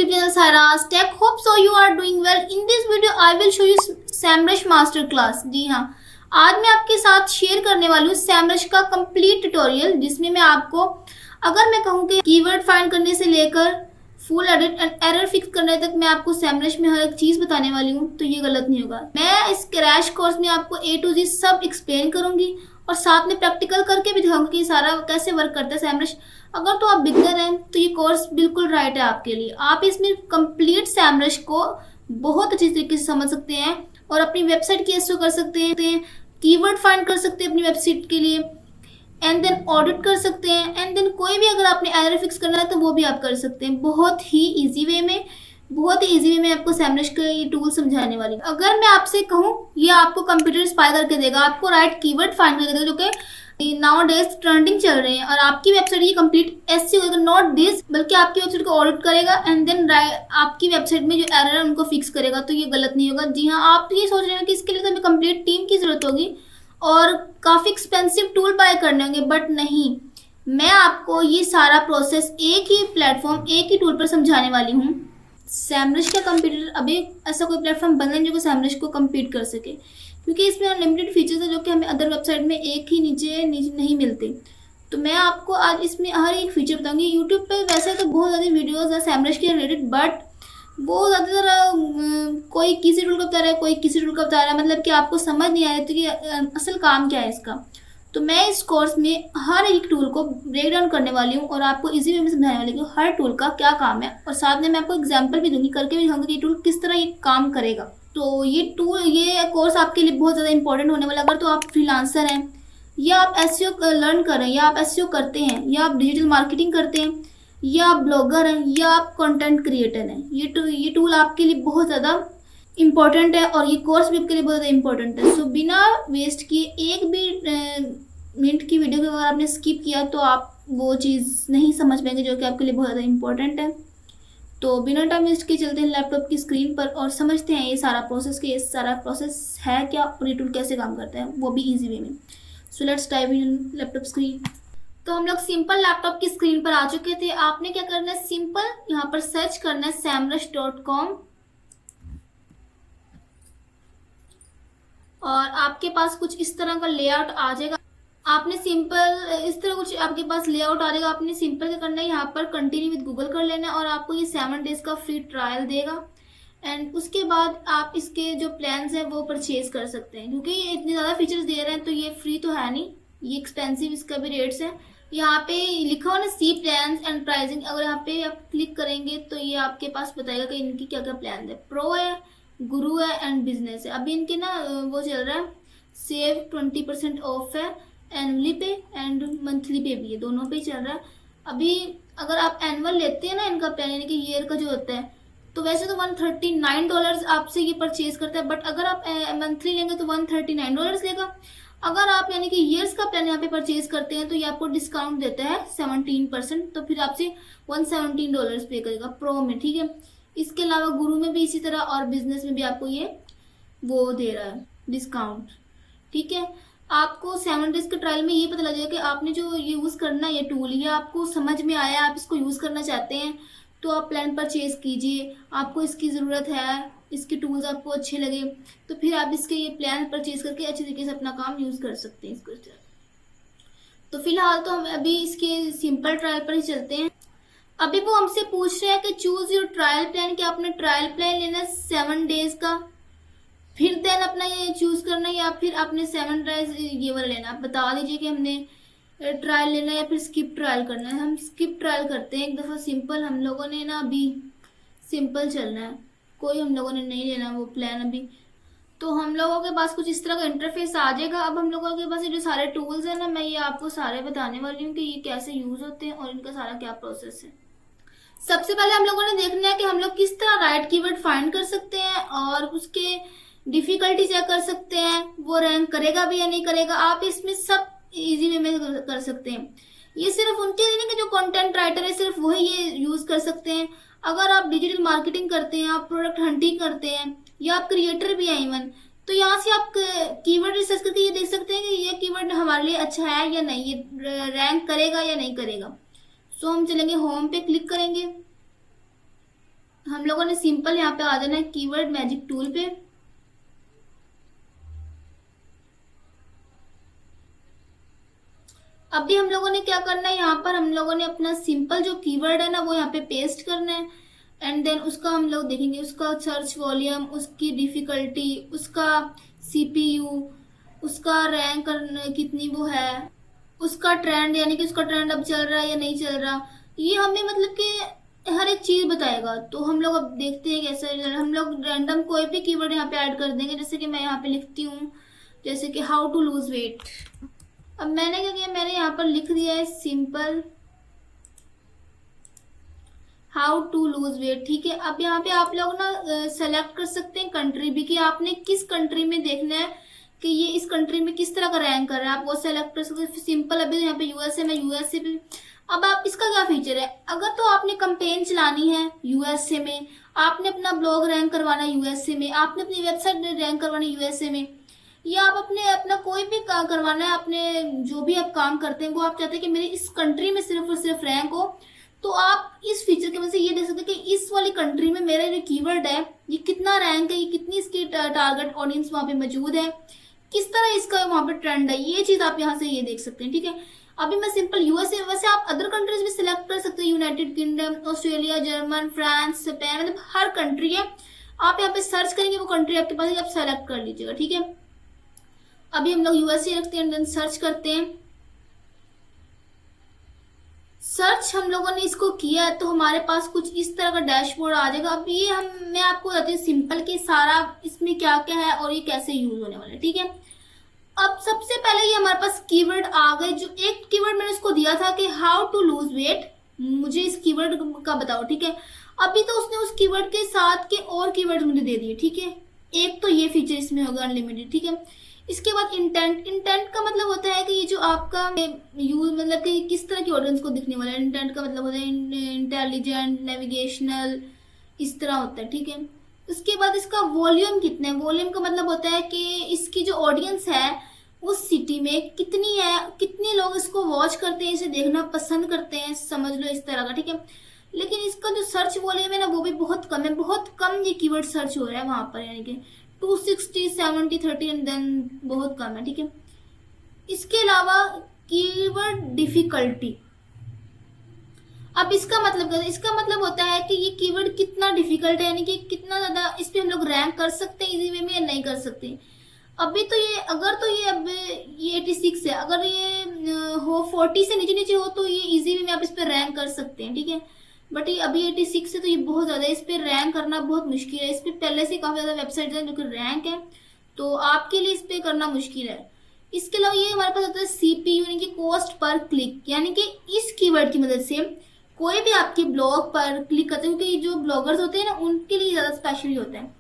YouTube channel Saira's Tech. Hope so you are doing well. In this video I will show you SEMrush master class. जी हाँ, आज मैं आपके साथ share करने वाली हूँ SEMrush का कंप्लीट ट्यूटोरियल, जिसमें मैं आपको अगर मैं कहूँ कि कीवर्ड फाइंड करने से लेकर full edit and error fix करने तक मैं आपको SEMrush में हर एक चीज़ बताने वाली हूँ, तो ये गलत नहीं होगा। मैं इस क्रैश कोर्स में आपको A to Z सब एक्सप्लेन करूँगी और साथ में प्रैक्टिकल करके भी दिखाऊंगी कि सारा कैसे वर्क करता है SEMrush। अगर तो आप बिगनर हैं तो ये कोर्स बिल्कुल राइट है आपके लिए। आप इसमें कंप्लीट SEMrush को बहुत अच्छी तरीके से समझ सकते हैं और अपनी वेबसाइट की एसईओ कर सकते हैं, कीवर्ड फाइंड कर सकते हैं अपनी वेबसाइट के लिए, एंड देन ऑडिट कर सकते हैं, एंड देन कोई भी अगर आपने एरर फिक्स करना है तो वो भी आप कर सकते हैं। बहुत ही इजी वे में आपको SEMrush का ये टूल समझाने वाली हूँ। अगर मैं आपसे कहूँ, ये आपको कंप्यूटर स्पाई करके देगा, आपको राइट कीवर्ड फाइंड करके देगा, जो कि नाउ डेज ट्रेंडिंग चल रहे हैं, और आपकी वेबसाइट ये कंप्लीट एसईओ करेगा, नॉट दिस, बल्कि आपकी वेबसाइट को ऑडिट करेगा एंड देन आपकी वेबसाइट में जो एरर है उनको फिक्स करेगा। तो ये गलत नहीं होगा। जी हाँ, आप ये सोच रहे हैं कि इसके लिए तो हमें कंप्लीट टीम की जरूरत होगी और काफ़ी एक्सपेंसिव टूल बाय करने होंगे, बट नहीं, मैं आपको ये सारा प्रोसेस एक ही प्लेटफॉर्म, एक ही टूल पर समझाने वाली हूँ। SEMrush का कंप्यूटर अभी ऐसा कोई प्लेटफॉर्म बना है जो कि SEMrush को कम्पीट कर सके, क्योंकि इसमें अनलिमिटेड फीचर्स है जो कि हमें अदर वेबसाइट में एक ही नीचे नहीं मिलते। तो मैं आपको आज इसमें हर एक फीचर बताऊंगी। यूट्यूब पे वैसे तो बहुत ज़्यादा वीडियोस है SEMrush के रिलेटेड, बट वो ज़्यादातर कोई किसी टूल का बता रहा है, कोई किसी टूल का बता रहा है, मतलब कि आपको समझ नहीं आ रहा है कि असल काम क्या है इसका। तो मैं इस कोर्स में हर एक टूल को ब्रेक डाउन करने वाली हूँ और आपको इजी वे में समझाने वाली हूँ हर टूल का क्या काम है, और साथ में मैं आपको एग्जांपल भी दूंगी, करके भी दिखाऊंगी कि ये टूल किस तरह ये काम करेगा। तो ये कोर्स आपके लिए बहुत ज़्यादा इंपॉर्टेंट होने वाला। अगर तो आप फ्रीलांसर हैं, या आप एसईओ लर्न कर रहे हैं, या आप एसईओ करते हैं, या आप डिजिटल मार्केटिंग करते हैं, या आप ब्लॉगर हैं, या आप कंटेंट क्रिएटर हैं, ये टूल आपके लिए बहुत ज़्यादा इम्पॉर्टेंट है और ये कोर्स भी आपके लिए बहुत ज़्यादा इम्पॉर्टेंट है। सो बिना वेस्ट किए एक भी मिनट की वीडियो को अगर आपने स्किप किया तो आप वो चीज़ नहीं समझ पाएंगे जो कि आपके लिए बहुत ज़्यादा इंपॉर्टेंट है। तो बिना टाइम वेस्ट के चलते हैं लैपटॉप की स्क्रीन पर और समझते हैं ये सारा प्रोसेस है क्या और ये टूल कैसे काम करता है, वो भी इजी वे में। So let's dive in laptop screen. तो हम लोग सिंपल लैपटॉप की स्क्रीन पर आ चुके थे। आपने क्या करना है, सिंपल यहाँ पर सर्च करना है semrush.com और आपके पास कुछ इस तरह का लेआउट आ जाएगा। आपने सिंपल इस तरह कुछ आपके पास लेआउट आ जाएगा। आपने सिंपल क्या करना है, यहाँ पर कंटिन्यू विद गूगल कर लेना है और आपको ये 7 डेज का फ्री ट्रायल देगा, एंड उसके बाद आप इसके जो प्लान्स हैं वो परचेज कर सकते हैं। क्योंकि ये इतने ज़्यादा फीचर्स दे रहे हैं तो ये फ्री तो है नहीं, ये एक्सपेंसिव इसका भी रेट्स है। यहाँ पे लिखा हुआ ना सी प्लान्स एंड प्राइसिंग, अगर यहाँ पे आप क्लिक करेंगे तो ये आपके पास बताएगा कि इनकी क्या क्या प्लान है। प्रो है, गुरु है एंड बिजनेस है। अभी इनके ना वो चल रहा है सेव 20% ऑफ है, एनुअली पे एंड मंथली पे भी है, दोनों पे ही चल रहा है। अभी अगर आप एनुअल लेते हैं ना इनका प्लान, यानी कि ईयर का जो होता है, तो वैसे तो $139 आपसे ये परचेज करता है, बट अगर आप मंथली लेंगे तो $139 लेगा। अगर आप यानी कि ईयर्स का प्लान यहाँ पे परचेज करते हैं तो ये आपको डिस्काउंट देता है 17%, तो फिर आपसे $117 पे करेगा प्रो में, ठीक है। इसके अलावा गुरु में भी इसी तरह और बिजनेस में भी आपको ये वो दे रहा है डिस्काउंट, ठीक है। आपको 7 डेज के ट्रायल में ये पता लग जाएगा कि आपने जो यूज़ करना है ये टूल, ये आपको समझ में आया, आप इसको यूज़ करना चाहते हैं तो आप प्लान परचेज कीजिए। आपको इसकी ज़रूरत है, इसके टूल्स आपको अच्छे लगे तो फिर आप इसके ये प्लान परचेज करके अच्छे तरीके से अपना काम यूज़ कर सकते हैं इसको। तो फिलहाल तो हम अभी इसके सिंपल ट्रायल पर ही चलते हैं। अभी वो हमसे पूछ रहे हैं कि चूज़ योर ट्रायल प्लान, कि आपने ट्रायल प्लान लेना है 7 डेज का, फिर देन अपना ये चूज करना है, या फिर आपने 7 डेज ये वाला लेना। आप बता दीजिए कि हमने ट्रायल लेना है या फिर स्किप ट्रायल करना है। हम स्किप ट्रायल करते हैं एक दफ़ा सिंपल, हम लोगों ने ना अभी सिंपल चलना है, कोई हम लोगों ने नहीं लेना वो प्लान अभी। तो हम लोगों के पास कुछ इस तरह का इंटरफेस आ जाएगा। अब हम लोगों के पास ये जो सारे टूल्स हैं ना, मैं ये आपको सारे बताने वाली हूँ कि ये कैसे यूज़ होते हैं और इनका सारा क्या प्रोसेस है। सबसे पहले हम लोगों ने देखना है कि हम लोग किस तरह राइट कीवर्ड फाइंड कर सकते हैं और उसके डिफिकल्टी चेक कर सकते हैं, वो रैंक करेगा भी या नहीं करेगा। आप इसमें सब इजी वे में कर सकते हैं। ये सिर्फ उनके लिए नहीं कि जो कंटेंट राइटर है सिर्फ वही ये यूज कर सकते हैं। अगर आप डिजिटल मार्केटिंग करते हैं, आप प्रोडक्ट हंटिंग करते हैं, या आप क्रिएटर भी हैं इवन, तो यहाँ से आप कीवर्ड रिसर्च करके ये देख सकते हैं कि ये कीवर्ड हमारे लिए अच्छा है या नहीं, ये रैंक करेगा या नहीं करेगा। सो हम चलेंगे होम पे, क्लिक करेंगे। हम लोगों ने सिंपल यहाँ पे आ जाना है कीवर्ड मैजिक टूल पे। अभी हम लोगों ने क्या करना है, यहाँ पर हम लोगों ने अपना सिंपल जो कीवर्ड है ना वो यहाँ पे पेस्ट करना है। एंड देन उसका हम लोग देखेंगे उसका सर्च वॉल्यूम, उसकी डिफिकल्टी, उसका सीपीयू, उसका रैंक कितनी वो है, उसका ट्रेंड यानी कि उसका ट्रेंड अब चल रहा है या नहीं चल रहा, ये हमें मतलब कि हर एक चीज बताएगा। तो हम लोग अब देखते हैं कैसे हम लोग रैंडम कोई भी कीवर्ड यहाँ पे ऐड कर देंगे। जैसे कि मैं यहाँ पे लिखती हूँ जैसे कि हाउ टू लूज वेट। अब मैंने क्या किया, मैंने यहाँ पर लिख दिया है simple how to lose weight. ठीक है, अब यहाँ पे आप लोग ना सेलेक्ट कर सकते हैं कंट्री भी, कि आपने किस कंट्री में देखना है कि ये इस कंट्री में किस तरह का रैंक कर रहा है, आप वो सेलेक्ट कर सकते हैं। सिंपल अभी यहाँ पे यूएसए में यूएसए पे। अब आप इसका क्या फीचर है, अगर तो आपने कंपेन चलानी है यूएसए में, आपने अपना ब्लॉग रैंक करवाना है यूएसए में, आपने अपनी वेबसाइट रैंक करवानी है यूएसए में, या आप अपना कोई भी काम करवाना है, अपने जो भी आप काम करते हैं वो आप चाहते हैं कि मेरे इस कंट्री में सिर्फ और सिर्फ रैंक हो, तो आप इस फीचर की वजह से ये देख सकते हैं कि इस वाली कंट्री में मेरा जो कीवर्ड है ये कितना रैंक है, ये कितनी इसकी टारगेट ऑडियंस वहां पे मौजूद है, किस तरह इसका वहां पे ट्रेंड है, ये चीज आप यहाँ से ये देख सकते हैं। ठीक है, अभी मैं सिंपल यूएसए, वैसे आप अदर कंट्रीज भी सिलेक्ट कर सकते हैं, United kingdom, Australia, German, France, Spain, मतलब हर कंट्री है। आप यहाँ पे सर्च करेंगे वो कंट्री आपके पास है, आप सेलेक्ट कर लीजिएगा। ठीक है, अभी हम लोग यूएसए रखते हैं, देन सर्च करते हैं। सर्च हम लोगों ने इसको किया है तो हमारे पास कुछ इस तरह का डैशबोर्ड आ जाएगा। अब ये मैं आपको बताती हूँ सिंपल कि सारा इसमें क्या क्या है और ये कैसे यूज होने वाला है। ठीक है, अब सबसे पहले ये हमारे पास कीवर्ड आ गए। जो एक कीवर्ड मैंने इसको दिया था कि हाउ टू लूज वेट, मुझे इस कीवर्ड का बताओ। ठीक है, अभी तो उसने उस कीवर्ड के साथ के और कीवर्ड मुझे दे दिए। ठीक है, एक तो ये फीचर इसमें होगा अनलिमिटेड। ठीक है, इसके बाद इंटेंट। इंटेंट का मतलब होता है कि ये जो आपका यूज मतलब कि किस तरह की ऑडियंस को दिखने वाला है। इंटेंट का मतलब होता है इंटेलिजेंट, नेविगेशनल, इस तरह होता है। ठीक है, उसके बाद इसका वॉल्यूम कितना है। वॉल्यूम का मतलब होता है कि इसकी जो ऑडियंस है उस सिटी में कितनी है, कितने लोग इसको वॉच करते हैं, इसे देखना पसंद करते हैं, समझ लो इस तरह का। ठीक है, लेकिन इसका जो सर्च वॉल्यूम है ना वो भी बहुत कम है, बहुत कम ये कीवर्ड सर्च हो रहा है वहां पर, यानी कि 260, 70, 30 एंड देन बहुत कम है। ठीक है, इसके अलावा कीवर्ड डिफिकल्टी। अब इसका मतलब क्या है, इसका मतलब होता है कि ये कीवर्ड कितना डिफिकल्ट है, यानी कि कितना ज्यादा इस पे हम लोग रैंक कर सकते हैं इजी वे में या नहीं कर सकते। अभी तो ये अगर तो ये अब ये 86 है, अगर ये हो 40 से नीचे नीचे हो तो ये इजी वे में आप इस पे रैंक कर सकते हैं। ठीक है, बट ये अभी 86 है तो ये बहुत ज्यादा है, इस पे रैंक करना बहुत मुश्किल है। इस पे पहले से काफी ज्यादा वेबसाइट है जो कि रैंक है, तो आपके लिए इस पे करना मुश्किल है। इसके अलावा ये हमारे पास होता है सीपीयू, यानी कि कॉस्ट पर क्लिक, यानी कि इस कीवर्ड की मदद से कोई भी आपके ब्लॉग पर क्लिक करते हैं, क्योंकि जो ब्लॉगर्स होते हैं ना उनके लिए ज्यादा स्पेशली होता है,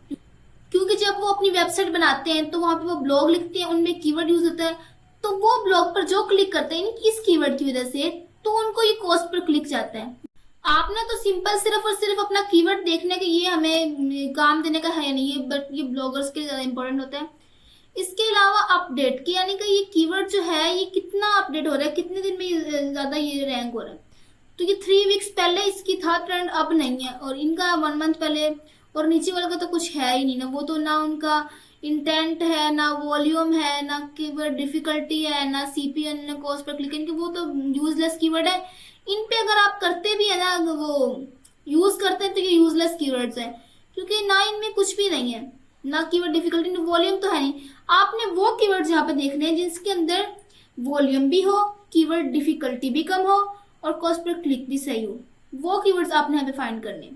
क्योंकि जब वो अपनी वेबसाइट बनाते हैं तो वहां पे वो ब्लॉग लिखते हैं, उनमें कीवर्ड यूज होता है, तो वो ब्लॉग पर जो क्लिक करते हैं इस कीवर्ड की वजह से, तो उनको ये कॉस्ट पर क्लिक जाता है। आपने तो सिंपल सिर्फ और सिर्फ अपना कीवर्ड देखने के ये हमें काम देने का है नहीं, ये बट ये ब्लॉगर्स के लिए ज्यादा इंपॉर्टेंट होता है। इसके अलावा अपडेट की, यानी कि ये कीवर्ड जो है ये कितना अपडेट हो रहा है, कितने दिन में ज्यादा ये रैंक हो रहा है। तो ये 3 वीक्स पहले इसकी था ट्रेंड, अब नहीं है, और इनका 1 मंथ पहले, और नीचे वाले का तो कुछ है ही नहीं ना, वो तो ना उनका इंटेंट है, ना वॉल्यूम है, ना कीवर्ड डिफिकल्टी है, ना सीपीयू, ना कॉस्ट पर क्लिक, इनके वो तो यूजलेस कीवर्ड है। इन पे अगर आप करते भी है ना वो यूज करते हैं तो ये यूजलेस कीवर्ड्स है, क्योंकि ना इनमें कुछ भी नहीं है, ना कीवर्ड डिफिकल्टी, ना वॉल्यूम तो है नहीं। आपने वो कीवर्ड यहाँ पे देखने हैं जिसके अंदर वॉल्यूम भी हो, कीवर्ड डिफिकल्टी भी कम हो और कॉस्ट पर क्लिक भी सही हो, वो कीवर्ड्स आपने यहाँ पे फाइंड करने।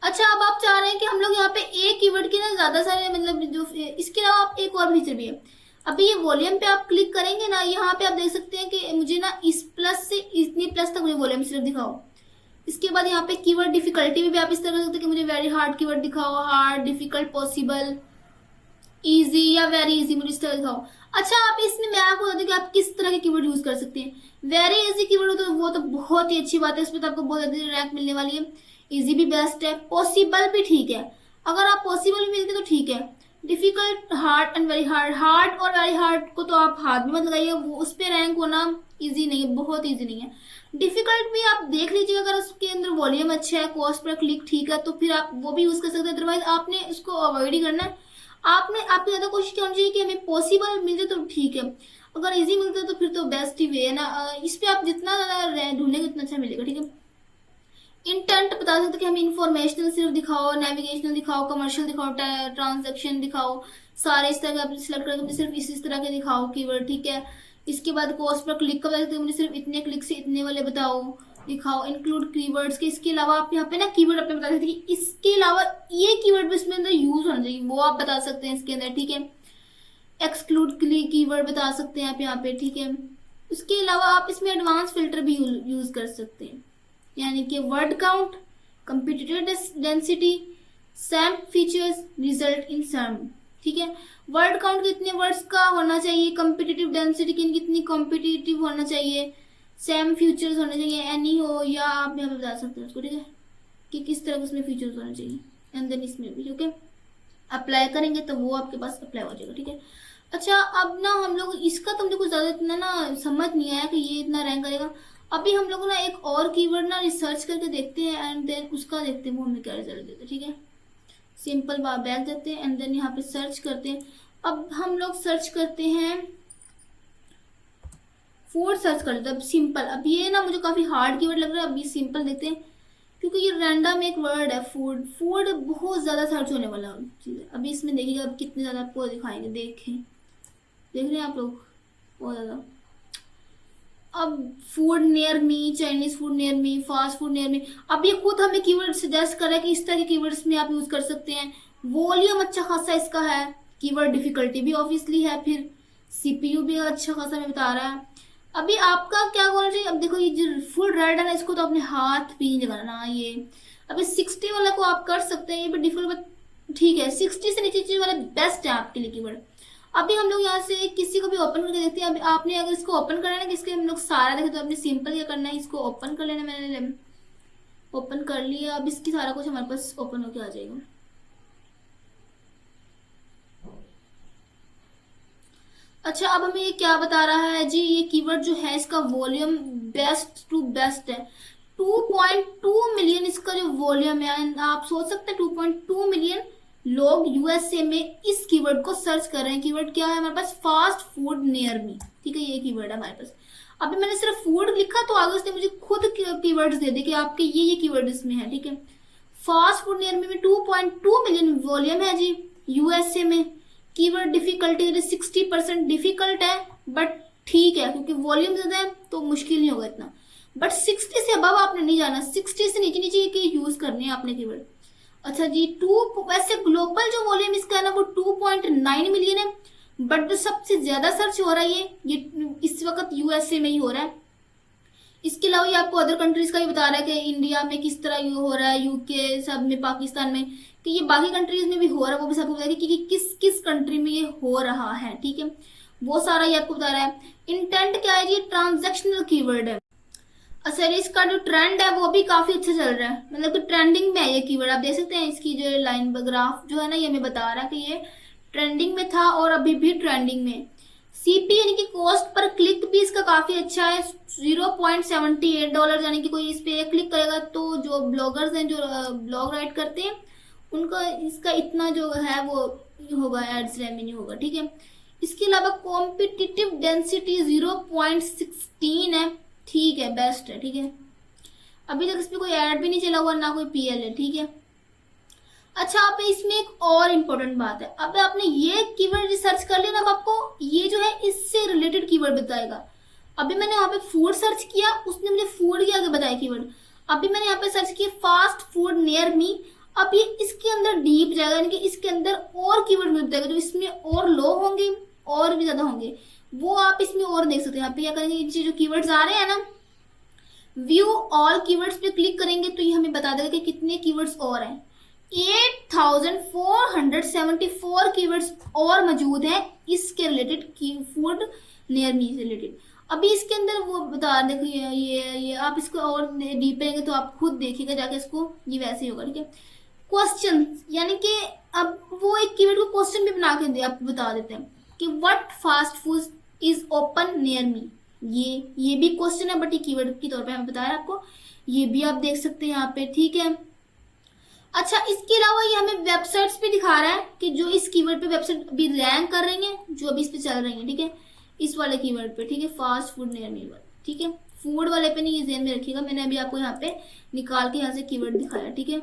अच्छा, अब आप चाह रहे हैं कि हम लोग यहाँ पे एक कीवर्ड के ना ज्यादा सारे मतलब जो, इसके अलावा आप एक और फीचर भी है। अभी ये वॉल्यूम पे आप क्लिक करेंगे ना, यहाँ पे आप देख सकते हैं कि मुझे ना इस प्लस से इतनी प्लस तक मुझे वॉल्यूम सिर्फ दिखाओ। इसके बाद यहाँ पे कीवर्ड डिफिकल्टी भी आप इस तरह कर सकते हैं कि मुझे वेरी हार्ड कीवर्ड दिखाओ, हार्ड, डिफिकल्ट, पॉसिबल, इजी या वेरी इजी, मुझे इस तरह दिखाओ। अच्छा, आप इसमें मैं आपको बता दूं कि आप किस तरह के कीवर्ड यूज कर सकते हैं। वेरी इजी कीवर्ड हो तो वो तो बहुत ही अच्छी बात है, उसमें तो आपको बहुत ज्यादा रैंक मिलने वाली है। इजी भी बेस्ट है, पॉसिबल भी ठीक है, अगर आप पॉसिबल भी मिलते तो ठीक है। Difficult, hard and very hard, hard और वेरी हार्ड को तो आप हाथ भी मत लगाइए, वो उस पर रैंक होना इजी नहीं है, बहुत इजी नहीं है। डिफिकल्ट भी आप देख लीजिएगा, अगर उसके अंदर वॉल्यूम अच्छा है, कॉस्ट पर क्लिक ठीक है, तो फिर आप वो भी यूज कर सकते हैं। अदरवाइज आपने उसको अवॉइड ही करना है। आपने आपकी ज्यादा कोशिश करनी चाहिए कि हमें पॉसिबल मिल जाए तो ठीक है, अगर इजी मिलता है तो फिर तो बेस्ट ही वे है ना। इस पे आप जितना ज्यादा ढूंढेंगे उतना अच्छा मिलेगा, ठीक है। इंटेंट बता सकते कि हमें इंफॉर्मेशनल सिर्फ दिखाओ, नेविगेशनल दिखाओ, कमर्शियल दिखाओ, ट्रांजैक्शन दिखाओ, सारे इस तरह के आप सिलेक्ट करके मुझे सिर्फ इस तरह के दिखाओ कीवर्ड, ठीक है। इसके बाद कॉस्ट पर क्लिक का बता सकते मुझे सिर्फ इतने क्लिक से इतने वाले बताओ, दिखाओ। इंक्लूड कीवर्ड्स के, इसके अलावा आप यहाँ पे ना कीवर्ड अपने बता सकते हैं, इसके अलावा ये कीवर्ड भी इसमें अंदर यूज होना चाहिए, वो आप बता सकते हैं इसके अंदर, ठीक है। एक्सक्लूड कीवर्ड बता सकते हैं आप यहाँ पे, ठीक है। उसके अलावा आप इसमें एडवांस फिल्टर भी यूज कर सकते हैं, यानी कि word count, competitive density, same features, result in sum, ठीक है। वर्ड काउंट कितने वर्ड्स का होना चाहिए, कंपटीटिव डेंसिटी कितनी कॉम्पिटिटिव होना चाहिए, सेम फीचर्स होने चाहिए, एनी हो, या आप यहाँ पे बता सकते हैं उसको, ठीक है, कि किस तरह के उसमें फीचर्स होने चाहिए। एंड देन इसमें भी ओके अप्लाई करेंगे तो वो आपके पास अप्लाई हो जाएगा, ठीक है। अच्छा, अब ना हम लोग इसका तो मुझे कुछ ज्यादा इतना ना समझ नहीं आया कि ये इतना रैंक करेगा। अभी हम लोग ना एक और कीवर्ड ना रिसर्च करके देखते हैं एंड देन उसका देखते हैं वो हमें क्या रिजल्ट देता है, ठीक है। सिंपल बैक देते हैं एंड देन यहाँ पे सर्च करते हैं। अब हम लोग सर्च करते हैं फूड, सर्च करते हैं अब सिंपल। अब ये ना मुझे काफी हार्ड कीवर्ड लग रहा है, अब ये सिंपल देखते हैं क्योंकि ये रैंडम एक वर्ड है फूड। फूड बहुत ज्यादा सर्च होने वाला चीज है। अभी इसमें देखिएगा अब कितने ज्यादा आपको दिखाएंगे, देख रहे हैं आप लोग, बहुत ज्यादा। अब food near me, Chinese food near me, fast food near me, अब ये खुद हमें कीवर्ड सजेस्ट कर रहा है कि इस तरह के कीवर्ड्स में आप यूज कर सकते हैं। वॉल्यूम अच्छा खासा इसका है, कीवर्ड डिफिकल्टी भी ऑब्वियसली है, फिर सीपीयू भी अच्छा खासा हमें बता रहा है। अभी आपका क्या बोल रही है, अब देखो ये जो फुल रेड है ना, इसको तो अपने हाथ भी नहीं लगाना ये। अभी 60 वाला को आप कर सकते हैं, ये भी डिफिकल्ट ठीक है, 60 से नीचे वाला बेस्ट है आपके लिए कीवर्ड। अभी हम लोग यहाँ से किसी को भी ओपन करके देखते हैं। अभी आपने अगर इसको ओपन करना है ना, इसके हम लोग सारा देखे, तो आपने सिंपल क्या करना है, इसको ओपन कर लेना। मैंने ओपन कर लिया, अब इसकी सारा कुछ हमारे पास ओपन होके आ जाएगा। अच्छा, अब हमें ये क्या बता रहा है जी, ये कीवर्ड जो है इसका वॉल्यूम बेस्ट टू बेस्ट है, 2.2 मिलियन इसका जो वॉल्यूम है। आप सोच सकते हैं 2.2 मिलियन लोग यूएसए में इस कीवर्ड को सर्च कर रहे हैं। कीवर्ड क्या है हमारे पास, फास्ट फूड नियर मी, ठीक है, ये कीवर्ड है हमारे पास। अभी मैंने सिर्फ फूड लिखा तो आगे उसने मुझे खुद कीवर्ड्स दे दिए कि आपके ये कीवर्ड इसमें है, ठीक है। फास्ट फूड नियर मी में 2.2 मिलियन वॉल्यूम है जी यूएसए में। कीवर्ड डिफिकल्टी 60% डिफिकल्ट है, बट ठीक है क्योंकि वॉल्यूम ज्यादा है तो मुश्किल नहीं होगा इतना। बट 60 से अब आपने नहीं जाना, 60 से नीचे नीचे के यूज करने हैं आपने कीवर्ड। अच्छा जी, वैसे ग्लोबल जो वॉल्यूम इसका है ना वो 2.9 मिलियन है, बट जो सबसे ज्यादा सर्च हो रहा है ये इस वक्त यूएसए में ही हो रहा है। इसके अलावा ये आपको अदर कंट्रीज का भी बता रहा है कि इंडिया में किस तरह ये हो रहा है, यूके सब में, पाकिस्तान में, कि ये बाकी कंट्रीज में भी हो रहा है, वो भी सबको बताएगा कि किस किस कंट्री में ये हो रहा है, ठीक है। वो सारा ये आपको बता रहा है। इंटेंट क्या है जी, ट्रांजैक्शनल कीवर्ड है। अच्छा, इसका जो ट्रेंड है वो भी काफी अच्छा चल रहा है, मतलब कि ट्रेंडिंग में है ये कीवर्ड। आप देख सकते हैं इसकी जो लाइन ग्राफ जो है ना, ये हमें बता रहा है कि ये ट्रेंडिंग में था और अभी भी ट्रेंडिंग में। सीपी यानी कि कॉस्ट पर क्लिक भी इसका काफी अच्छा है, $0.78, यानी कि कोई इस पे क्लिक करेगा तो जो ब्लॉगर्स हैं, जो ब्लॉग राइट करते हैं, उनका इसका इतना जो है वो होगा, एड्स रेवेन्यू होगा, ठीक है। इसके अलावा कॉम्पिटिटिव डेंसिटी 0.16 है, ठीक है, बेस्ट है, ठीक है। अभी तक इसमें कोई ऐड भी नहीं चला हुआ, ना कोई पीएल है, ठीक है। अच्छा, अब इसमें एक और इम्पोर्टेंट बात है, अब आपने ये कीवर्ड रिसर्च कर लिया ना, अब आपको ये जो है इससे रिलेटेड कीवर्ड बताएगा। अभी मैंने यहाँ पे फूड सर्च किया, उसने मुझे फूड के आगे बताया कीवर्ड। अभी मैंने यहाँ पे सर्च किया फास्ट फूड नियर मी, अब ये इसके अंदर डीप जाएगा, यानी कि इसके अंदर और कीवर्ड मुझे बताएगा, तो इसमें और लो होंगे और भी ज्यादा होंगे, वो आप इसमें और देख सकते हैं। यहाँ पे क्या करेंगे, जो कीवर्ड्स आ रहे हैं ना, व्यू ऑल कीवर्ड्स पे क्लिक करेंगे तो ये हमें बता देगा कि कितने कीवर्ड्स और हैं। 8474 कीवर्ड्स और मौजूद हैं इसके रिलेटेड, फूड नियर मी से रिलेटेड। अभी इसके अंदर वो बता देखिए, ये आप इसको और डीप करेंगे तो आप खुद देखिएगा जाके इसको, ये वैसे ही होगा, ठीक है। क्वेश्चन, यानी कि अब वो एक कीवर्ड को क्वेश्चन भी बना के आपको बता देते हैं कि what fast food is open near me, ये भी क्वेश्चन है बट ये कीवर्ड के तौर पे हमें बताया आपको, ये भी आप देख सकते हैं यहाँ पे, ठीक है। अच्छा, इसके अलावा ये हमें वेबसाइट्स पे दिखा रहा है कि जो इस कीवर्ड पे वेबसाइट अभी रैंक कर रही है, जो अभी इस पे चल रही है, ठीक है, इस वाले कीवर्ड पे, ठीक है, फास्ट फूड नियर मी वाले, ठीक है, फूड वाले पे नहीं, ये ध्यान में रखिएगा, मैंने अभी आपको यहाँ पे निकाल के यहाँ से कीवर्ड दिखाया, ठीक है।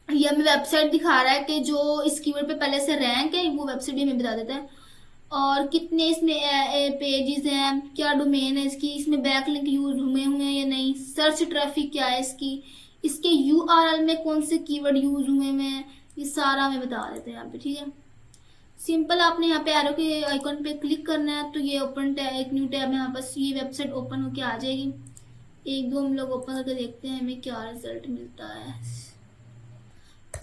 ये हमें वेबसाइट दिखा रहा है कि जो इस कीवर्ड पे पहले से रैंक है, वो वेबसाइट भी हमें बता देता है, और कितने इसमें पेजेस हैं, क्या डोमेन है इसकी, इसमें बैकलिंक यूज हुए हैं या नहीं, सर्च ट्रैफिक क्या है इसकी, इसके यूआरएल में कौन से कीवर्ड यूज हुए हैं, ये सारा हमें बता देते हैं यहाँ पे, ठीक है। सिंपल आपने यहाँ पे एरो के आइकॉन पे क्लिक करना है, तो ये ओपन टैब, एक न्यू टैब में यहाँ पास ये वेबसाइट ओपन होके आ जाएगी। एक दो हम लोग ओपन करके देखते हैं हमें क्या रिजल्ट मिलता है।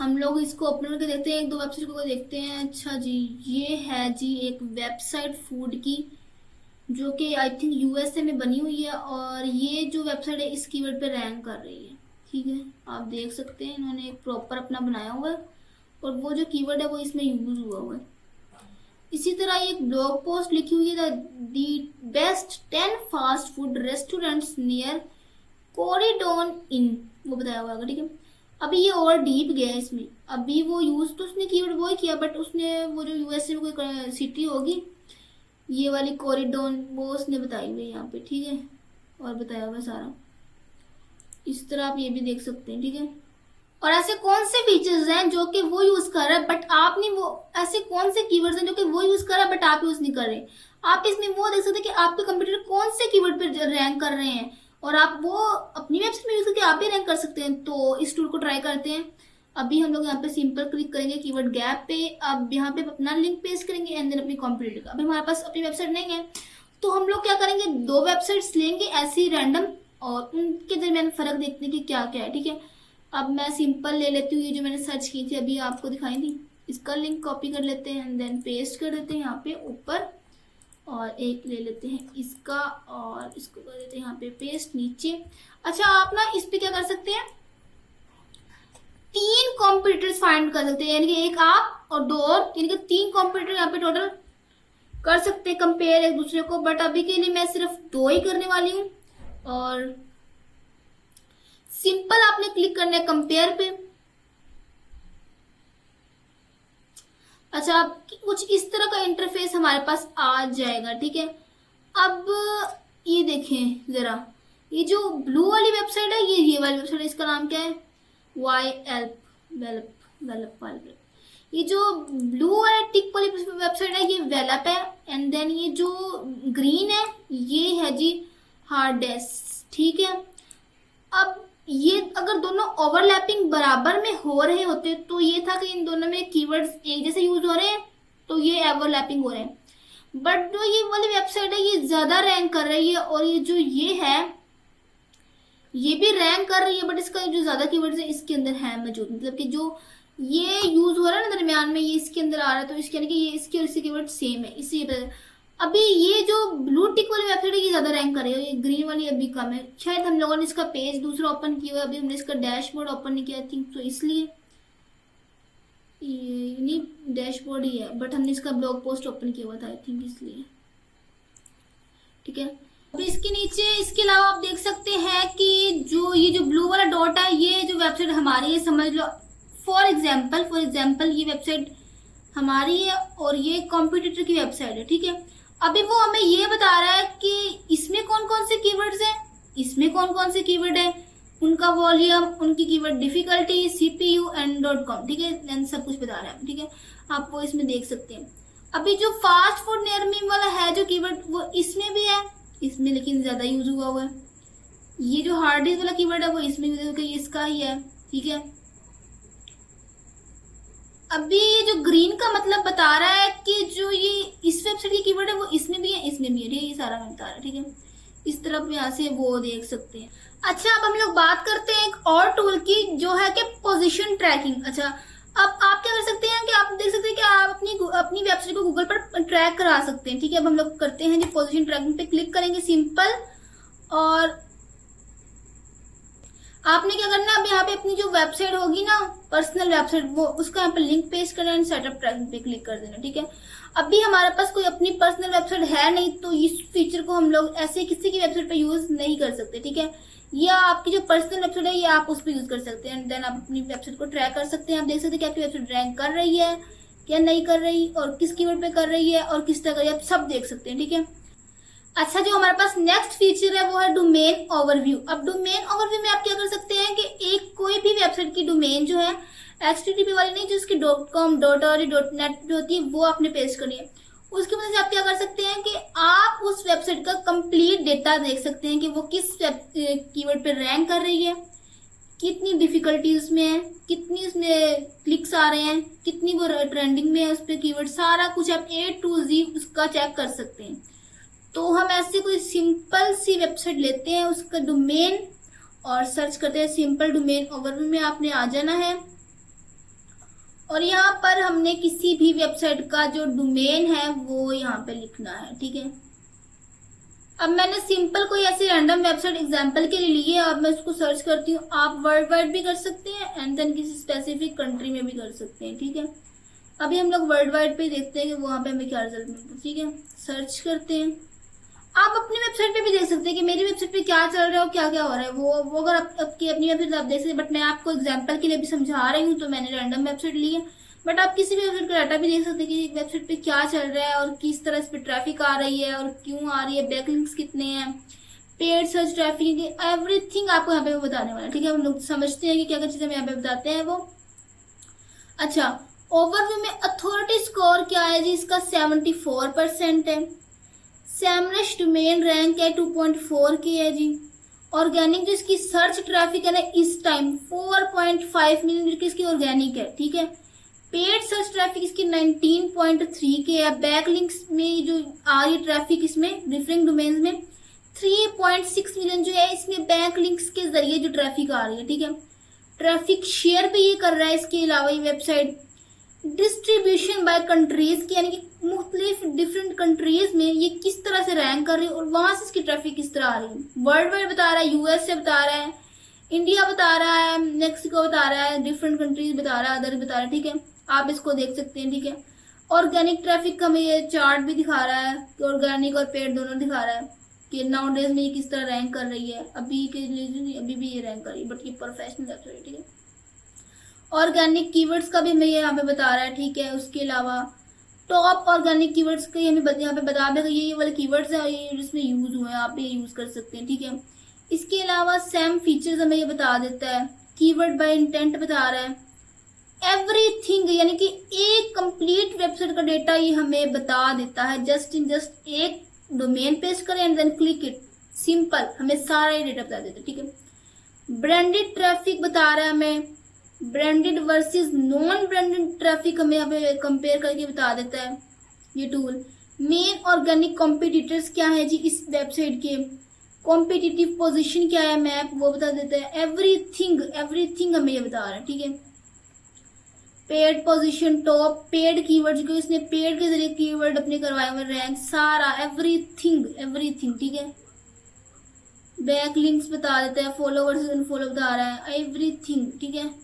हम लोग इसको ओपन करके देखते हैं, एक दो वेबसाइट को देखते हैं। अच्छा जी, ये है जी एक वेबसाइट फूड की, जो कि आई थिंक यूएसए में बनी हुई है, और ये जो वेबसाइट है इस कीवर्ड पे रैंक कर रही है, ठीक है। आप देख सकते हैं इन्होंने एक प्रॉपर अपना बनाया हुआ है, और वो जो कीवर्ड है वो इसमें यूज हुआ है। इसी तरह एक ब्लॉग पोस्ट लिखी हुई है, the best 10 fast food restaurants near Croydon in, वो बताया हुआ है, ठीक है। अभी ये और डीप गया है इसमें, अभी वो यूज तो उसने कीवर्ड वो ही किया, बट उसने वो जो यूएसए में कोई सिटी होगी ये वाली कोरिडोन, वो उसने बताई हुई है यहाँ पे, ठीक है, और बताया हुआ सारा। इस तरह आप ये भी देख सकते हैं, ठीक है। और ऐसे कौन से फीचर्स हैं जो कि वो यूज कर रहा है बट आप नहीं, वो ऐसे कौन से कीवर्ड्स हैं जो कि वो यूज कर रहा है बट आप यूज नहीं कर रहे। आप इसमें वो देख सकते हैं कि आपके कंप्यूटर कौन से कीवर्ड पर रैंक कर रहे हैं, और आप वो अपनी वेबसाइट में यूज करके आप भी रैंक कर सकते हैं। तो इस टूल को ट्राई करते हैं। अभी हम लोग यहाँ पे सिंपल क्लिक करेंगे कीवर्ड गैप पे, अब यहाँ पे अपना लिंक पेस्ट करेंगे एंड देन अपनी कंप्यूटर का। अभी हमारे पास अपनी वेबसाइट नहीं है, तो हम लोग क्या करेंगे, दो वेबसाइट्स लेंगे ऐसी रैंडम, और उनके दरमियान फर्क देखते हैं कि क्या क्या है, ठीक है। अब मैं सिंपल ले लेती हूँ, ये जो मैंने सर्च की थी अभी आपको दिखाई थी, इसका लिंक कॉपी कर लेते हैं एंड देन पेस्ट कर देते हैं यहाँ पे ऊपर, और एक ले लेते हैं इसका और इसको कर देते हैं यहाँ पे पेस्ट नीचे। अच्छा, आप ना इस पे क्या कर सकते हैं, 3 कॉम्पिटिटर्स फाइंड कर सकते हैं, यानी कि एक आप और 2 और, यानी कि 3 कॉम्पिटिटर यहाँ पे टोटल कर सकते हैं कंपेयर एक दूसरे को। बट अभी के लिए मैं सिर्फ 2 ही करने वाली हूँ, और सिंपल आपने क्लिक करना है कंपेयर पे। अच्छा, कुछ इस तरह का इंटरफेस हमारे पास आ जाएगा, ठीक है। अब ये देखें जरा, ये जो ब्लू वाली वेबसाइट है, ये वाली वेबसाइट है, इसका नाम क्या है, वेलप। ये जो ब्लू वाला टिक वाली वेबसाइट है ये वेलप है, एंड देन ये जो ग्रीन है ये है जी हार्डेस्ट, ठीक है। अब ये अगर दोनों ओवरलैपिंग बराबर में हो रहे होते तो ये था कि इन दोनों में कीवर्ड्स एक जैसे यूज हो रहे हैं, तो ये ओवरलैपिंग हो रहे हैं। बट जो ये वाली वेबसाइट है ये ज्यादा रैंक कर रही है, और ये जो ये है ये भी रैंक कर रही है, बट इसका जो ज्यादा कीवर्ड्स है इसके अंदर है मौजूद, मतलब कि जो ये यूज हो रहा है ना दरमियान में, ये इसके अंदर आ रहा है, तो इसके यानी कि ये इसके और इसके कीवर्ड सेम है, इसलिए। अभी ये जो ब्लू टिक वाली वेबसाइट है ये ज्यादा रैंक कर रही है, ये ग्रीन वाली अभी कम है। शायद हम लोगों ने इसका पेज दूसरा ओपन किया हुआ है, अभी हमने इसका डैशबोर्ड ओपन नहीं किया, आई थिंक, तो इसलिए ये नहीं डैशबोर्ड ही है, बट हमने इसका ब्लॉग पोस्ट ओपन किया हुआ था, आई थिंक, इसलिए, ठीक है। अब इसके नीचे इसके अलावा आप देख सकते हैं कि ये जो ब्लू वाला डॉट है, ये जो वेबसाइट हमारी है, समझ लो फॉर एग्जाम्पल ये वेबसाइट हमारी है और ये कॉम्पिटिटर की वेबसाइट है, ठीक है। अभी वो हमें ये बता रहा है कि इसमें कौन कौन से कीवर्ड्स हैं, इसमें कौन कौन से कीवर्ड है, उनका वॉल्यूम, उनकी keyword difficulty, CPU and .com, ठीक है, सब कुछ बता रहा है, ठीक है। आप वो इसमें देख सकते हैं। अभी जो फास्ट फूड नियर मी वाला है जो कीवर्ड, वो इसमें भी है, इसमें लेकिन ज्यादा यूज हुआ है। ये जो हार्ड डिस्क वाला कीवर्ड है वो इसमें भी इसका ही है, ठीक है। अभी ये जो ग्रीन का मतलब बता रहा है कि जो ये इस वेबसाइट की कीवर्ड है वो इसमें भी है, इसमें भी है, ठीक है, ये सारा मैं बता रहा है, ठीक है। इस तरफ यहाँ से वो देख सकते हैं। अच्छा, अब हम लोग बात करते हैं एक और टूल की जो है कि पोजीशन ट्रैकिंग। अच्छा, अब आप क्या कर सकते हैं कि आप देख सकते हैं कि आप अपनी वेबसाइट को गूगल पर ट्रैक करा सकते हैं, ठीक है। अब हम लोग करते हैं जी पोजीशन ट्रैकिंग पे क्लिक करेंगे सिंपल, और आपने क्या करना है, अब यहाँ पे अपनी जो वेबसाइट होगी ना, पर्सनल वेबसाइट, वो उसका यहाँ पे लिंक पेस्ट करना है, सेटअप ट्रैकिंग पे क्लिक कर देना। ठीक है, अभी हमारे पास कोई अपनी पर्सनल वेबसाइट है नहीं, तो इस फीचर को हम लोग ऐसे किसी की वेबसाइट पे यूज नहीं कर सकते। ठीक है, या आपकी जो पर्सनल वेबसाइट है ये आप उस पर यूज कर सकते हैं, देन आप अपनी वेबसाइट को ट्रैक कर सकते हैं। आप देख सकते हैं कि आपकी वेबसाइट रैंक कर रही है या नहीं कर रही, और किस कीवर्ड पे कर रही है और किस तरह कर रही है, आप सब देख सकते हैं। ठीक है, अच्छा, जो हमारे पास नेक्स्ट फीचर है वो है डोमेन ओवरव्यू। अब डोमेन ओवरव्यू में आप क्या कर सकते हैं कि एक कोई भी वेबसाइट की डोमेन जो है HTTP वाली नहीं, जो उसकी .com, .org, .net जो होती है वो आपने पेस्ट करनी है। उसकी वजह से आप क्या कर सकते हैं कि आप उस वेबसाइट का कंप्लीट डेटा देख सकते हैं कि वो किस कीवर्ड पे रैंक कर रही है, कितनी डिफिकल्टी उसमें है, कितनी उसमें क्लिक्स आ रहे हैं, कितनी वो ट्रेंडिंग में है उस पर कीवर्ड, सारा कुछ आप A to Z उसका चेक कर सकते हैं। तो हम ऐसे कोई सिंपल सी वेबसाइट लेते हैं, उसका डोमेन, और सर्च करते हैं सिंपल डोमेन ओवरव्यू में आपने आ जाना है, और यहाँ पर हमने किसी भी वेबसाइट का जो डोमेन है वो यहाँ पे लिखना है। ठीक है, अब मैंने सिंपल कोई ऐसी रैंडम वेबसाइट एग्जांपल के लिए ली है, अब मैं उसको सर्च करती हूँ। आप वर्ल्ड वाइड भी कर सकते हैं एंड देन किसी स्पेसिफिक कंट्री में भी कर सकते हैं। ठीक है, अभी हम लोग वर्ल्ड वाइड पे देखते हैं कि वहाँ पे हमें क्या रिजल्ट मिलता है। ठीक है, सर्च करते हैं। आप अपनी वेबसाइट पे भी देख सकते हैं कि मेरी वेबसाइट पे क्या चल रहा है और क्या क्या हो रहा है, वो अगर आपकी अपनी वेबसाइट आप देख सकते हैं, बट मैं आपको एग्जांपल के लिए भी समझा रही हूँ तो मैंने रैंडम वेबसाइट ली है। बट आप किसी भी वेबसाइट का डाटा भी देख सकते हैं कि वेबसाइट पे क्या चल रहा है और किस तरह इस पे ट्रैफिक आ रही है और क्यों आ रही है, बैकलिंक्स कितने हैं, पेड सर्च ट्रैफिक, एवरीथिंग आपको यहाँ पे बताने वाला है। ठीक है, हम लोग समझते हैं कि क्या क्या चीजें यहाँ पे बताते हैं वो। अच्छा, ओवरव्यू में अथॉरिटी स्कोर क्या है जी, इसका 74% है। सैमरश डोमेन रैंक है 2.4 के है जी। ऑर्गेनिक जो इसकी सर्च ट्रैफिक है ना इस टाइम 4.5 मिलियन जो कि इसकी ऑर्गेनिक है। ठीक है, पेड सर्च ट्रैफिक इसकी 19.3 के है। बैकलिंक्स में जो आ रही ट्रैफिक इसमें डिफरेंट डोमेन्स में 3.6 मिलियन जो है इसमें बैकलिंक्स के जरिए जो ट्रैफिक आ रही है। ठीक है, ट्रैफिक शेयर भी ये कर रहा है। इसके अलावा ये वेबसाइट डिस्ट्रीब्यूशन बाय कंट्रीज की, यानी कि मुख्तलिफ डिफरेंट कंट्रीज में ये किस तरह से रैंक कर रही है और वहां से इसकी ट्रैफिक किस तरह आ रही है। वर्ल्ड वाइड बता रहा है, यूएस से बता रहा है, इंडिया बता रहा है, मेक्सिको बता रहा है, डिफरेंट कंट्रीज बता रहा है, अदर बता रहा है। ठीक है, आप इसको देख सकते हैं। ठीक है, ऑर्गेनिक ट्रैफिक का हमें ये चार्ट भी दिखा रहा है कि ऑर्गेनिक और पेड दोनों दिखा रहा है कि नाउ डेज में ये किस तरह रैंक कर रही है। अभी के लिए अभी भी ये रैंक कर रही है, बट ये प्रोफेशनल वेबसाइट है। ठीक है, ऑर्गेनिक कीवर्ड्स का भी हमें यहाँ पे बता रहा है। ठीक है, उसके अलावा टॉप ऑर्गेनिक कीवर्ड्स के हमें यहाँ पे बता देगा ये वाले कीवर्ड्स है ये जिसमें यूज हुए हैं, आप ये यूज कर सकते हैं। ठीक है, इसके अलावा सेम फीचर्स हमें ये बता देता है, कीवर्ड बाय इंटेंट बता रहा है, एवरीथिंग, यानी कि एक कंप्लीट वेबसाइट का डेटा ये हमें बता देता है। जस्ट एक डोमेन पेस्ट करें and then click it, simple, हमें सारा डेटा बता देता है। ठीक है, ब्रांडेड ट्रैफिक बता रहा है हमें, branded versus non branded traffic हमें यहाँ पे कंपेयर करके बता देता है ये टूल। मेन ऑर्गेनिक कॉम्पिटिटर्स क्या है जी इस वेबसाइट के, कॉम्पिटिटिव पोजीशन क्या है मैप वो बता देता है। एवरीथिंग हमें ये बता रहा है। ठीक है, paid position, top paid keyword जो इसने पेड के जरिए कीवर्ड अपने करवाए हुए रैंक, सारा एवरीथिंग। ठीक है, बैकलिंक्स बता देता है, फॉलो वर्सेस अनफॉलो बता रहा है, एवरीथिंग। ठीक है,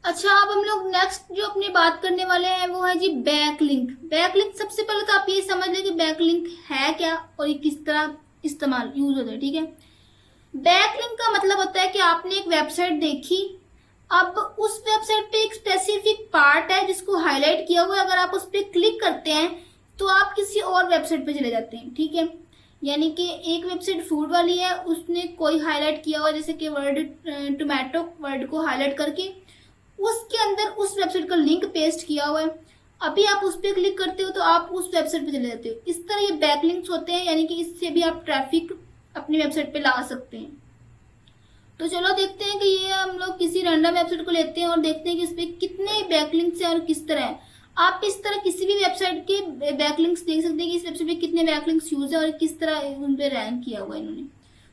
अच्छा, अब हम लोग नेक्स्ट जो अपनी बात करने वाले हैं वो है जी बैकलिंक। बैकलिंक सबसे पहले तो आप ये समझ लें कि बैकलिंक है क्या और ये किस तरह इस्तेमाल यूज होता है। ठीक है, बैकलिंक का मतलब होता है कि आपने एक वेबसाइट देखी, अब उस वेबसाइट पे एक स्पेसिफिक पार्ट है जिसको हाईलाइट किया हुआ है, अगर आप उस पर क्लिक करते हैं तो आप किसी और वेबसाइट पे चले जाते हैं। ठीक है, यानी कि एक वेबसाइट फूड वाली है, उसने कोई हाईलाइट किया हुआ जैसे कि वर्ड टोमेटो वर्ड को हाईलाइट करके उसके अंदर उस वेबसाइट का लिंक पेस्ट किया हुआ है, अभी आप उस पर क्लिक करते हो तो आप उस वेबसाइट पे चले जाते हो। इस तरह ये बैकलिंक्स होते हैं, यानी कि इससे भी आप ट्रैफिक अपनी वेबसाइट पे ला सकते हैं। तो चलो देखते हैं कि ये हम लोग किसी रैंडम वेबसाइट को लेते हैं और देखते हैं कि इस पर कितने बैकलिंक्स हैं और किस तरह है। आप इस तरह किसी भी वेबसाइट के बैकलिंक्स देख सकते हैं कि इस वेबसाइट पे कितने बैकलिंक्स यूज है और किस तरह उन पे रैंक किया हुआ है इन्होंने।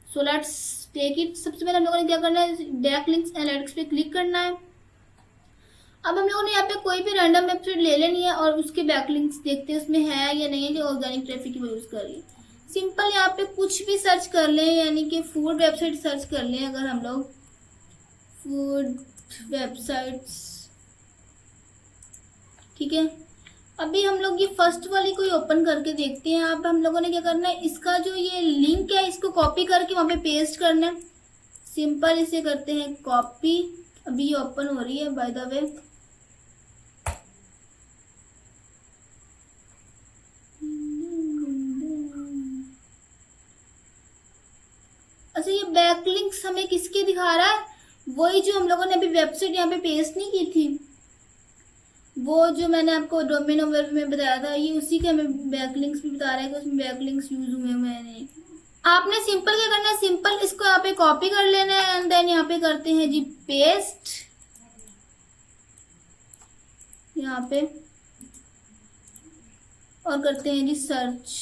So let's take it. सबसे पहले हम लोगों ने क्या करना है, बैकलिंक्स एनालिटिक्स पे क्लिक करना है। अब हम लोगों ने यहाँ पे कोई भी रैंडम वेबसाइट ले लेनी है और उसके बैकलिंक्स देखते हैं उसमें है या नहीं है कि ऑर्गेनिक ट्रैफिक की वो यूज कर रही है। सिंपल यहाँ पे कुछ भी सर्च कर लें, यानी कि फूड वेबसाइट सर्च कर लें। अगर हम लोग फूड वेबसाइट्स, ठीक है, अभी हम लोग ये फर्स्ट वाली को ओपन करके देखते हैं। अब हम लोगों ने क्या करना है, इसका जो ये लिंक है इसको कॉपी करके वहाँ पे पेस्ट करना है। सिंपल इसे करते हैं कॉपी। अभी ये ओपन हो रही है बाय द वे। अच्छा, ये बैकलिंक्स हमें किसके दिखा रहा है, वही जो हम लोगों ने अभी वेबसाइट यहाँ पे पेस्ट नहीं की थी, वो जो मैंने आपको डोमेन ओवर में बताया था, ये उसी के हमें बैकलिंक्स भी बता रहा है कि उसमें बैकलिंक्स यूज हुए मैंने। आपने सिंपल क्या करना है, सिंपल इसको यहाँ पे कॉपी कर लेना है एंड देन यहाँ पे करते हैं जी पेस्ट, यहाँ पे, और करते हैं जी सर्च।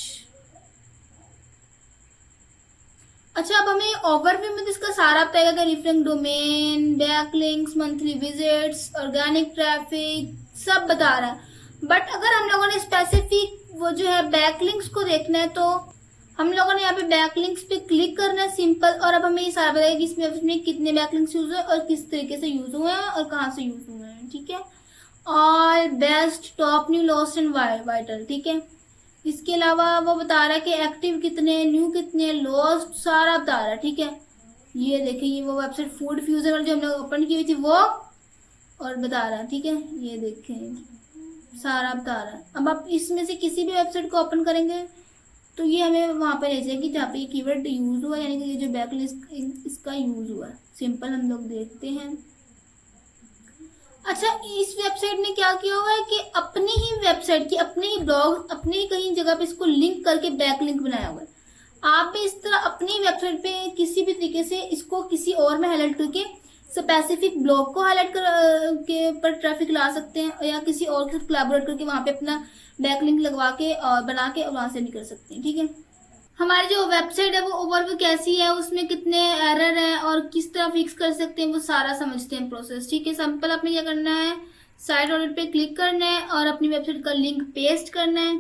अच्छा, अब हमें ओवरव्यू में तो इसका सारा बताएगा कि referring domain, backlinks, monthly visits, organic traffic, सब बता रहा है। बट अगर हम लोगों ने स्पेसिफिक वो जो है बैकलिंक्स को देखना है तो हम लोगों ने यहाँ पे बैकलिंक्स पे क्लिक करना है सिंपल, और अब हमें ये सारा बताएगा कि इसमें कितने बैकलिंक्स यूज हुए और किस तरीके से यूज हुए हैं और कहाँ से यूज हुए हैं। ठीक है, all best, top, new, lost and vital. ठीक है, इसके अलावा वो बता रहा है कि एक्टिव कितने, न्यू कितने, लॉस्ट, सारा बता रहा है। ठीक है, ये देखिए, ये वो वेबसाइट फूड फ्यूजन वाली जो हमने ओपन की हुई थी वो, और बता रहा है। ठीक है, ये देखें सारा बता रहा है। अब आप इसमें से किसी भी वेबसाइट को ओपन करेंगे तो ये हमें वहाँ पे ले जाएगी जहाँ पे ये कीवर्ड यूज हुआ, यानी कि ये जो बैकलिस्ट इसका यूज हुआ। सिंपल हम लोग देखते हैं। अच्छा, इस वेबसाइट ने क्या किया हुआ है कि अपनी ही वेबसाइट की, अपने ही ब्लॉग, अपने ही कहीं जगह पे इसको लिंक करके बैकलिंक बनाया हुआ है। आप भी इस तरह अपनी वेबसाइट पे किसी भी तरीके से इसको किसी और में हाईलाइट करके स्पेसिफिक ब्लॉग को हाईलाइट के पर ट्रैफिक ला सकते हैं, या किसी और के साथ कोलैबोरेट करके वहाँ पे अपना बैकलिंक लगवा के और बना के वहाँ से भी कर सकते हैं। ठीक है, हमारी जो वेबसाइट है वो ओवरव्यू कैसी है, उसमें कितने एरर हैं और किस तरह फिक्स कर सकते हैं, वो सारा समझते हैं प्रोसेस। ठीक है, सिंपल आपने क्या करना है, साइट ऑडिट पे क्लिक करना है और अपनी वेबसाइट का लिंक पेस्ट करना है।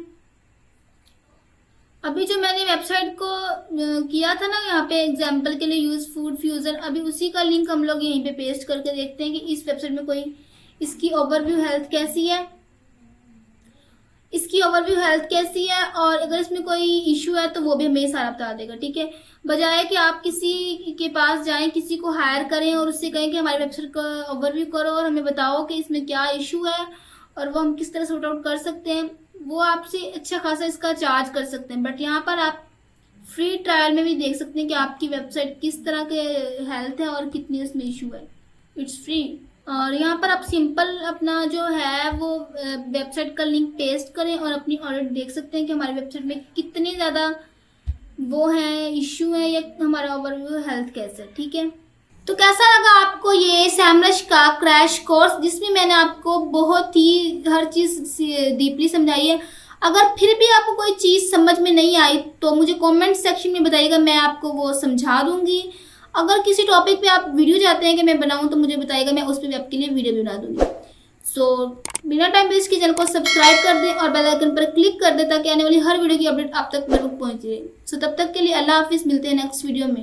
अभी जो मैंने वेबसाइट को किया था ना यहाँ पे एग्जाम्पल के लिए, यूज फूड फ्यूजन, अभी उसी का लिंक हम लोग यहीं पे पेस्ट करके देखते हैं कि इस वेबसाइट में कोई इसकी ओवरव्यू हेल्थ कैसी है, इसकी ओवरव्यू हेल्थ कैसी है, और अगर इसमें कोई इशू है तो वो भी हमें सारा बता देगा। ठीक है, बजाय कि आप किसी के पास जाएं, किसी को हायर करें और उससे कहें कि हमारी वेबसाइट का ओवरव्यू करो और हमें बताओ कि इसमें क्या इशू है और वो हम किस तरह सॉर्ट आउट कर सकते हैं, वो आपसे अच्छा खासा इसका चार्ज कर सकते हैं। बट यहाँ पर आप फ्री ट्रायल में भी देख सकते हैं कि आपकी वेबसाइट किस तरह के हेल्थ है और कितनी उसमें इशू है। It's free. और यहाँ पर आप सिंपल अपना जो है वो वेबसाइट का लिंक पेस्ट करें और अपनी ऑडिट देख सकते हैं कि हमारी वेबसाइट में कितनी ज़्यादा वो है इशू है या हमारा ओवरव्यू हेल्थ कैसे। ठीक है, तो कैसा लगा आपको ये सैमरश का क्रैश कोर्स, जिसमें मैंने आपको बहुत ही हर चीज़ डीपली समझाई है। अगर फिर भी आपको कोई चीज़ समझ में नहीं आई तो मुझे कमेंट सेक्शन में बताइएगा, मैं आपको वो समझा दूंगी। अगर किसी टॉपिक पे आप वीडियो चाहते हैं कि मैं बनाऊं तो मुझे बताइएगा, मैं उस पर भी आपके लिए वीडियो भी बना दूंगी। सो बिना टाइम वेस्ट किए चैनल को सब्सक्राइब कर दें और बेल आइकन पर क्लिक कर दें ताकि आने वाली हर वीडियो की अपडेट आप तक जरूर पहुंचे। सो तब तक के लिए अल्लाह हाफिज़, मिलते हैं नेक्स्ट वीडियो में।